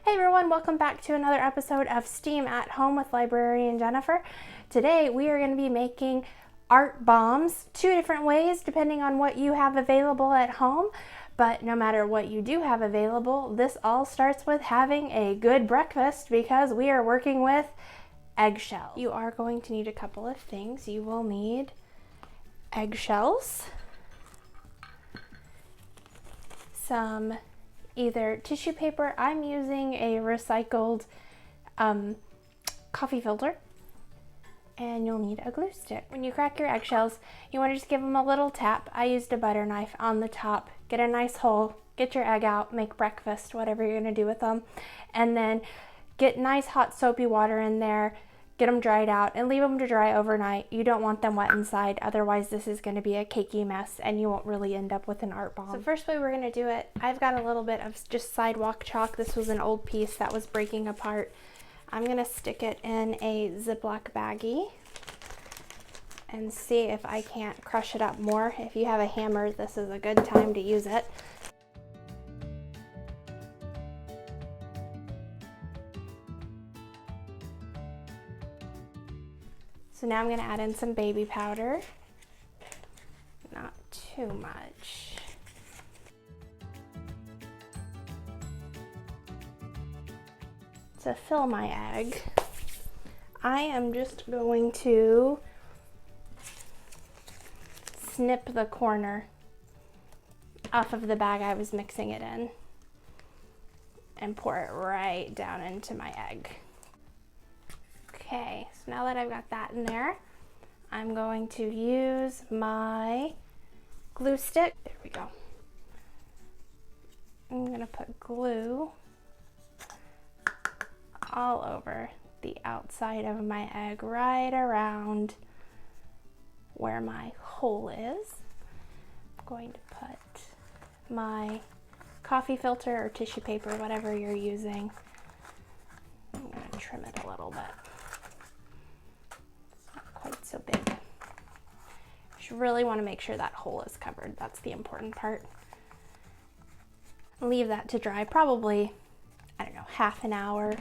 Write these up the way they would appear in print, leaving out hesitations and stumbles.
Hey everyone, welcome back to another episode of STEAM at Home with Librarian Jennifer. Today we are going to be making art bombs, two different ways depending on what you have available at home. But no matter what you do have available, this all starts with having a good breakfast because we are working with eggshells. You are going to need a couple of things. You will need eggshells, some either tissue paper. I'm using a recycled coffee filter, and you'll need a glue stick. When you crack your eggshells, you want to just give them a little tap. I used a butter knife on the top. Get a nice hole, get your egg out, make breakfast, whatever you're going to do with them, and then get nice hot soapy water in there. Get them dried out and leave them to dry overnight. You don't want them wet inside, otherwise this is going to be a cakey mess and you won't really end up with an art bomb. So first way we're going to do it, I've got a little bit of just sidewalk chalk. This was an old piece that was breaking apart. I'm going to stick it in a Ziploc baggie and see if I can't crush it up more. If you have a hammer, this is a good time to use it. So now I'm going to add in some baby powder, not too much. To fill my egg, I am just going to snip the corner off of the bag I was mixing it in and pour it right down into my egg. Okay, so now that I've got that in there, I'm going to use my glue stick. There we go. I'm going to put glue all over the outside of my egg, right around where my hole is. I'm going to put my coffee filter or tissue paper, whatever you're using. I'm going to trim it a little bit. Quite so big. You should really want to make sure that hole is covered. That's the important part. Leave that to dry probably, I don't know, half an hour,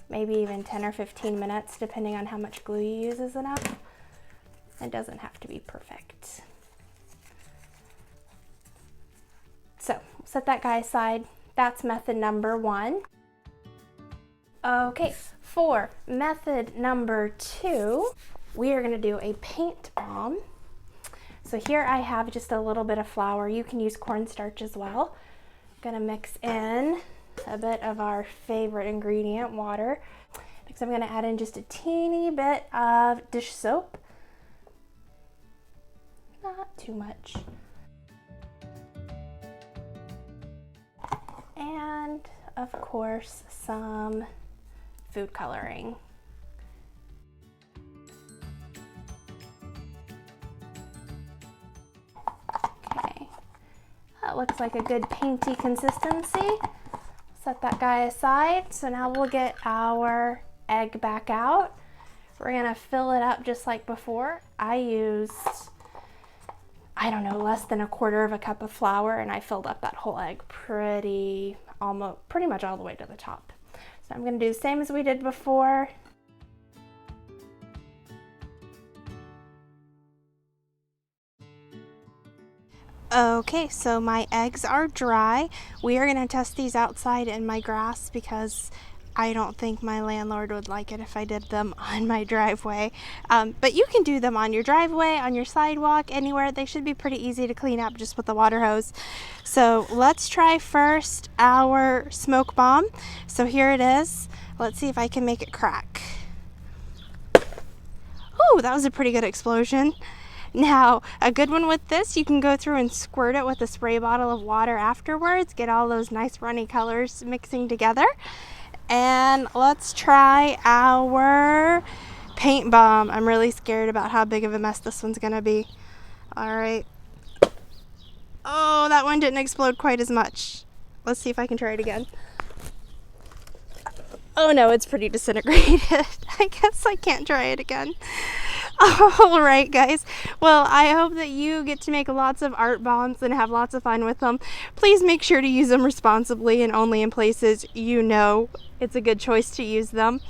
maybe even 10 or 15 minutes, depending on how much glue you use is enough. It doesn't have to be perfect. So set that guy aside. That's method number one. Okay, for method number two, we are going to do a paint bomb. So here I have just a little bit of flour. You can use cornstarch as well. I'm going to mix in a bit of our favorite ingredient, water. Next I'm going to add in just a teeny bit of dish soap. Not too much. And of course some food coloring. That looks like a good painty consistency. Set that guy aside. So now we'll get our egg back out. We're gonna fill it up just like before. I used, I don't know, less than 1/4 cup of flour, and I filled up that whole egg pretty much all the way to the top. So I'm gonna do the same as we did before. Okay, so my eggs are dry. We are going to test these outside in my grass because I don't think my landlord would like it if I did them on my driveway. But you can do them on your driveway, on your sidewalk, anywhere. They should be pretty easy to clean up just with the water hose. So let's try first our smoke bomb. So here it is. Let's see if I can make it crack. Oh, that was a pretty good explosion. Now, a good one with this, you can go through and squirt it with a spray bottle of water afterwards, get all those nice runny colors mixing together. And let's try our paint bomb. I'm really scared about how big of a mess this one's gonna be. All right. Oh, that one didn't explode quite as much. Let's see if I can try it again. Oh no, it's pretty disintegrated. I guess I can't try it again. All right, guys. Well, I hope that you get to make lots of art bombs and have lots of fun with them. Please make sure to use them responsibly and only in places you know it's a good choice to use them.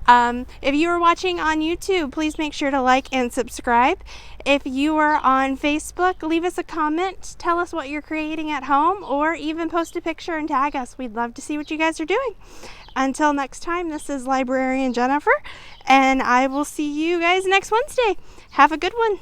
If you are watching on YouTube, please make sure to like and subscribe. If you are on Facebook, leave us a comment, tell us what you're creating at home, or even post a picture and tag us. We'd love to see what you guys are doing. Until next time, this is Librarian Jennifer, and I will see you guys next Wednesday. Have a good one.